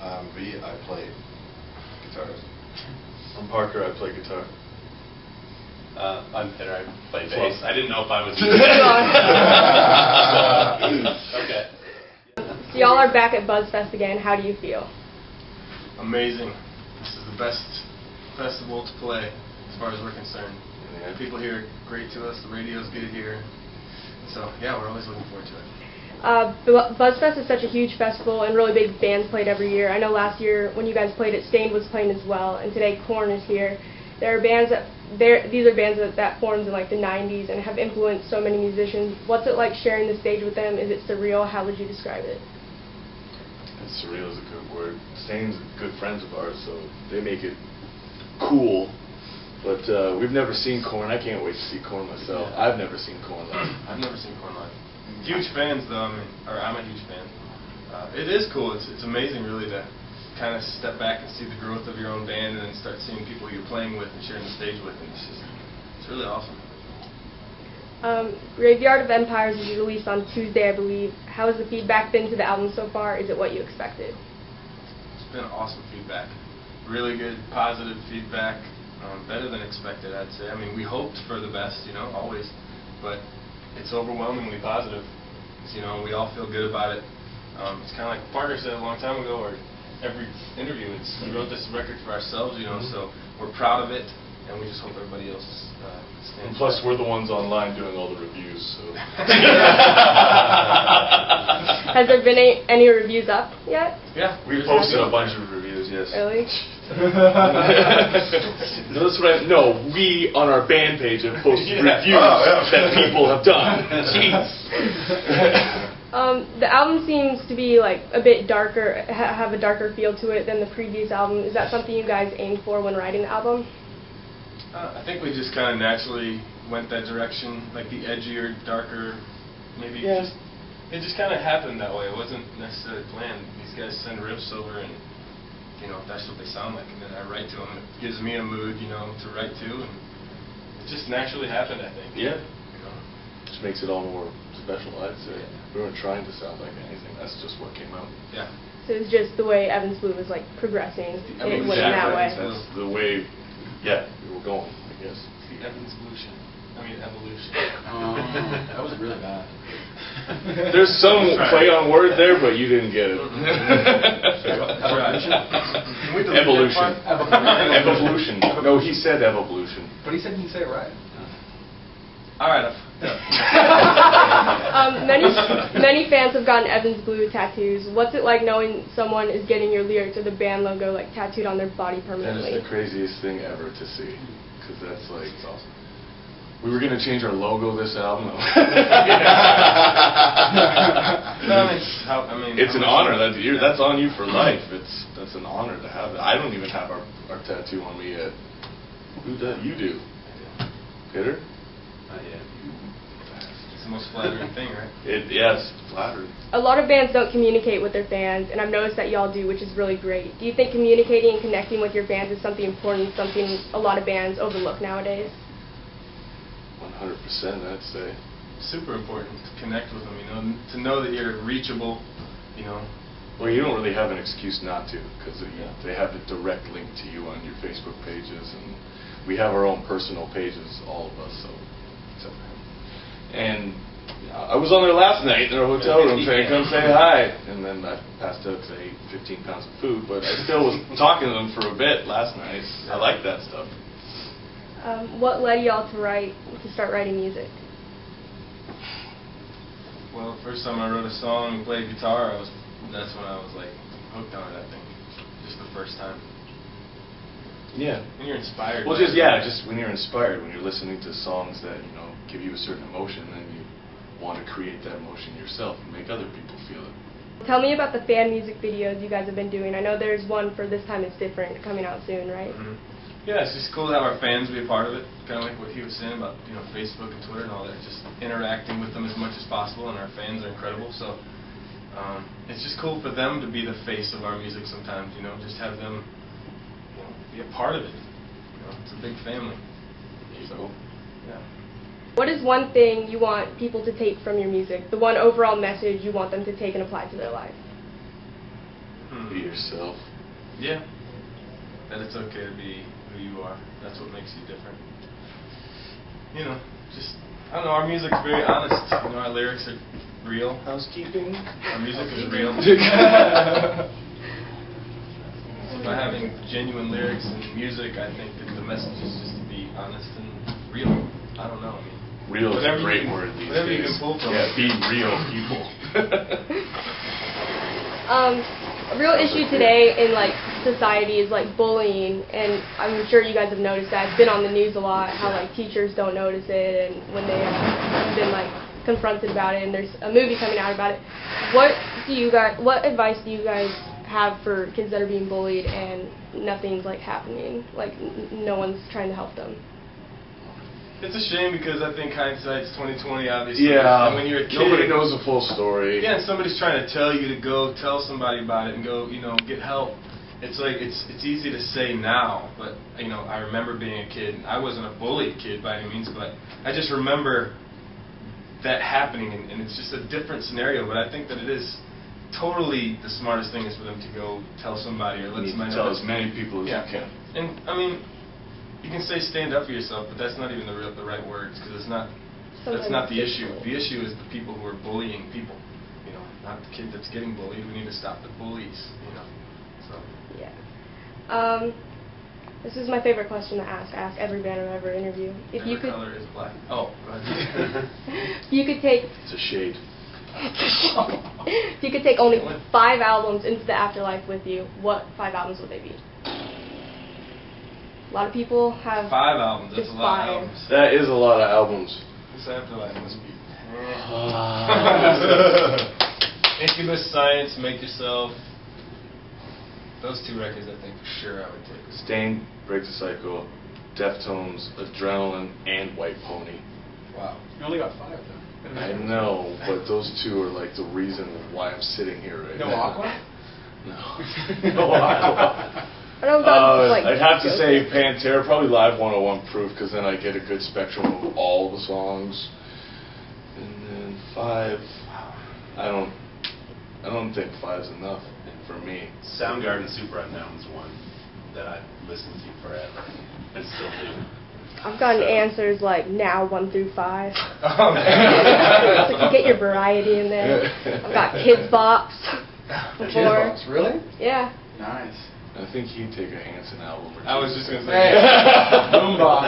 I'm V. I play guitars. I'm Parker. I play guitar. I'm Peter. I play bass. I didn't know if I was. Okay. So y'all are back at Buzzfest again. How do you feel? Amazing. This is the best festival to play as far as we're concerned. Yeah. People here are great to us. The radio's good here. So yeah, we're always looking forward to it. Buzzfest is such a huge festival, and really big bands played every year. I know last year when you guys played it, Stained was playing as well, and today Korn is here. There are bands these are bands that formed in like the 90s and have influenced so many musicians. What's it like sharing the stage with them? Is it surreal? How would you describe it? Surreal is a good word. Stain's good friends of ours, so they make it cool. But we've never seen Korn. I can't wait to see Korn myself. Yeah. I've never seen Korn live. I've never seen Korn live. Huge fans though. I'm a huge fan. It is cool. It's amazing really to kind of step back and see the growth of your own band, and then start seeing people you're playing with and sharing the stage with, and it's really awesome. Graveyard of Empires is released on Tuesday, I believe. How has the feedback been to the album so far? Is it what you expected? It's been awesome feedback. Really good, positive feedback. Better than expected, I'd say. I mean, we hoped for the best, always, but it's overwhelmingly positive. We all feel good about it. It's kind of like Parker said a long time ago, or every interview, we wrote this record for ourselves, so we're proud of it, and we just hope everybody else stands. And plus, we're the ones online doing all the reviews. So. Has there been any reviews up yet? Yeah, we posted a bunch of reviews. Yes. Really? No, we on our band page have posted reviews that people have done. Jeez. The album seems to be like a bit darker, have a darker feel to it than the previous album. Is that something you guys aimed for when writing the album? I think we just kind of naturally went that direction, like the edgier, darker, maybe. Yeah. It just kind of happened that way. It wasn't necessarily planned. These guys send riffs over, and that's what they sound like, and then I write to them. It gives me a mood, to write to, and it just naturally happened, I think. Yeah. Just makes it all more special, I'd say. We weren't trying to sound like anything. That's just what came out. Yeah. So it's just the way Evans Blue was like progressing. It went in that way. That's the way. Yeah, we were going, I guess. It's the evolution. That was really bad. There's some play on word there, but you didn't get it. Evolution. Evolution. No, he said evolution. But he said you say it right. All right. Many fans have gotten Evans Blue tattoos. What's it like knowing someone is getting your lyrics or the band logo like tattooed on their body permanently? That is the craziest thing ever to see, because that's like awesome. We were going to change our logo this album. It's an honor. That's on you for life. That's an honor to have that. I don't even have our tattoo on me yet. Who does? You do. Peter? Yeah. It's the most flattering thing, right? Yes, flattering. A lot of bands don't communicate with their fans, and I've noticed that y'all do, which is really great. Do you think communicating and connecting with your fans is something important, something a lot of bands overlook nowadays? 100%, I'd say. Super important to connect with them, to know that you're reachable, Well, you don't really have an excuse not to, because they have a direct link to you on your Facebook pages, and we have our own personal pages, all of us. And I was on there last night in our hotel room saying, "Come say hi," and then I passed out because I ate 15 pounds of food, but I still was talking to them for a bit last night. I like that stuff. What led y'all to start writing music? Well, the first time I wrote a song and played guitar, that's when I was like hooked on it, I think. Just the first time. Yeah. When you're inspired. Well, just when you're inspired, when you're listening to songs that, give you a certain emotion, then you want to create that emotion yourself and make other people feel it. Tell me about the fan music videos you guys have been doing. I know there's one for This Time It's Different coming out soon, right? Mm-hmm. Yeah, it's just cool to have our fans be a part of it. Kind of like what he was saying about Facebook and Twitter and all that. Just interacting with them as much as possible, and our fans are incredible. So it's just cool for them to be the face of our music sometimes. Just have them be a part of it. It's a big family. So yeah. What is one thing you want people to take from your music? The one overall message you want them to take and apply to their life? Be yourself. Yeah. That it's okay to be who you are. That's what makes you different. You know, just, I don't know, our music's very honest. You know, our lyrics are real. Housekeeping. Our music is real. By having genuine lyrics and music, I think that the message is just to be honest and real. I don't know. I mean, real is a great you, word these whatever days. you can pull from. Yeah, be real people. A real issue today in like society is like bullying, and I'm sure you guys have noticed that. It's been on the news a lot how like teachers don't notice it, and when they have been like confronted about it, and there's a movie coming out about it. What advice do you guys have for kids that are being bullied and nothing's like happening? Like no one's trying to help them. It's a shame because I think hindsight's 20/20, obviously. Yeah. And when you're a kid, nobody knows the full story. Yeah, and somebody's trying to tell you to go tell somebody about it and go, you know, get help. It's like it's easy to say now, but you know, I remember being a kid. I wasn't a bullied kid by any means, but I just remember that happening, and it's just a different scenario. But I think that it is totally the smartest thing is for them to go tell somebody or let You need somebody to tell know. as many people as you can. And I mean, you can say stand up for yourself, but that's not even the right words because it's not. That's not the issue. The issue is the people who are bullying people. You know, not the kid that's getting bullied. We need to stop the bullies. You know. So. Yeah. This is my favorite question to ask. I ask every band I ever interview. If you could. Color is black. Oh. Go ahead. If you could take. It's a shade. If you could take only 5 albums into the afterlife with you, what 5 albums would they be? A lot of people have 5 albums. That's just a lot 5. of albums. That is a lot of albums. This afterlife must be. Ah. Incubus, Science, Make Yourself. Those 2 records, I think for sure I would take. Stain, Break the Cycle, Deftones, Adrenaline, and White Pony. Wow. You only got 5 though. I know, but those 2 are like the reason why I'm sitting here right No now. Aqua? No. No Aqua. I don't know about, like, I'd have to say Pantera, probably Live 101 Proof, because then I get a good spectrum of all the songs. And then 5, I don't think 5's enough for me. Soundgarden Super Unknown's one that I listened to forever and still do. I've gotten answers like now 1 through 5. Oh, man. So you get your variety in there. I've got Kids Box before. Kids Box, really? Yeah. Nice. I think he'd take a Hanson album or 2. I was just going to say. Hey, Boombox.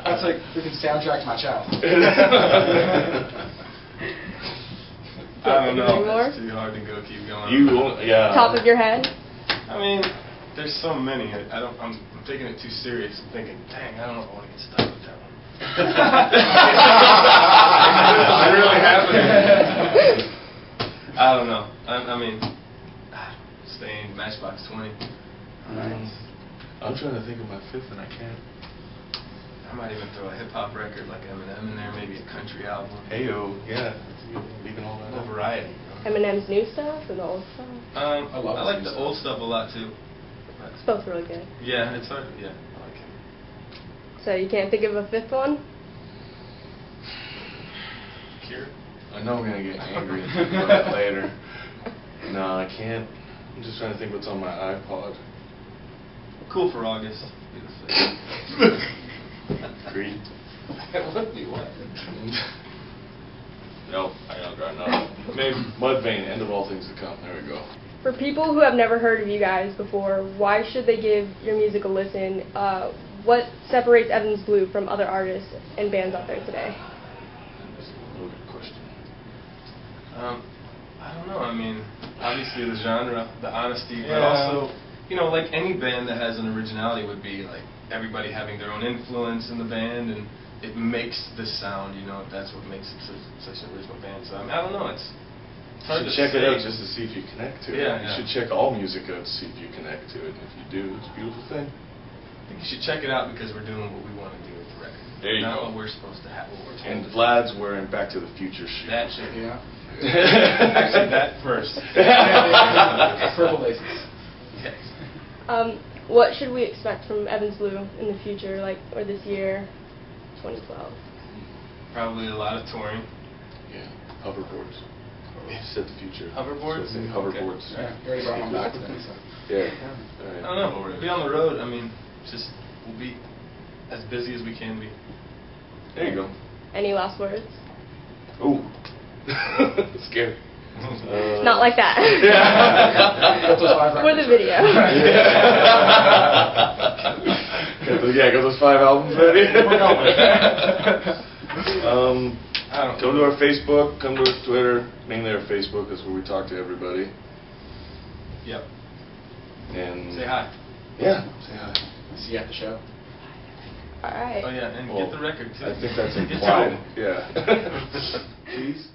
That's like freaking soundtrack to my childhood. I don't know. Any more? It's too hard to go keep going. Yeah. Top of your head? I mean, there's so many. I'm taking it too serious. I'm thinking, dang, I don't know if I want to get stuck with that one. I really haven't. I don't know. I mean, Stain, Matchbox 20. Nice. I'm trying to think of my 5th and I can't. I might even throw a hip hop record like Eminem in there, maybe a country album. Heyo, yeah. Leaving all A that little out. variety. Eminem's new stuff or the old stuff? I like his the new old stuff a lot too. It's both really good. Yeah, it's hard. Yeah, I like it. So you can't think of a 5th one? Cure. I know I'm going to get angry about that later. No, I can't. I'm just trying to think what's on my iPod. Cool for August. Creed. It would be what? Nope, I got nothing. Maybe Mudvayne, End of All Things to Come. There we go. For people who have never heard of you guys before, why should they give your music a listen? What separates Evans Blue from other artists and bands out there today? That's a loaded question. I don't know. I mean, obviously the genre, the honesty, but Yeah. also, you know, like any band that has an originality would be like everybody having their own influence in the band, and it makes the sound. You know, that's what makes it such an original band. So I mean, I don't know. It's hard You to should check it say. out just to see if you connect to it. Yeah, You yeah. should check all music out to see if you connect to it. And if you do, it's a beautiful thing. I think you should check it out because we're doing what we want to do with the record. There you Not go. what we're supposed to have. What we're told And to do. Vlad's wearing Back to the Future shoes. That shit. Yeah. Actually, that first. Purple laces. Yes. What should we expect from Evans Blue in the future, like, or this year, 2012? Probably a lot of touring. Yeah, hoverboards. You said the future. Hoverboards? So I say hoverboards. Okay. Yeah, you already brought one back with me, so. Yeah. I don't know, we'll be on the road, I mean, just, we'll be as busy as we can be. There you go. Any last words? Ooh. Scary. Not like that. Got those 5 For the records. video. Got those 5 albums ready. We're going. Come to our Facebook, come to our Twitter. Mainly our Facebook is where we talk to everybody. Yep. And Say hi. Yeah, say hi. See you at the show. All right. Oh yeah, and Well, get the record too. I think that's Get implied. to 'em. Yeah. Please.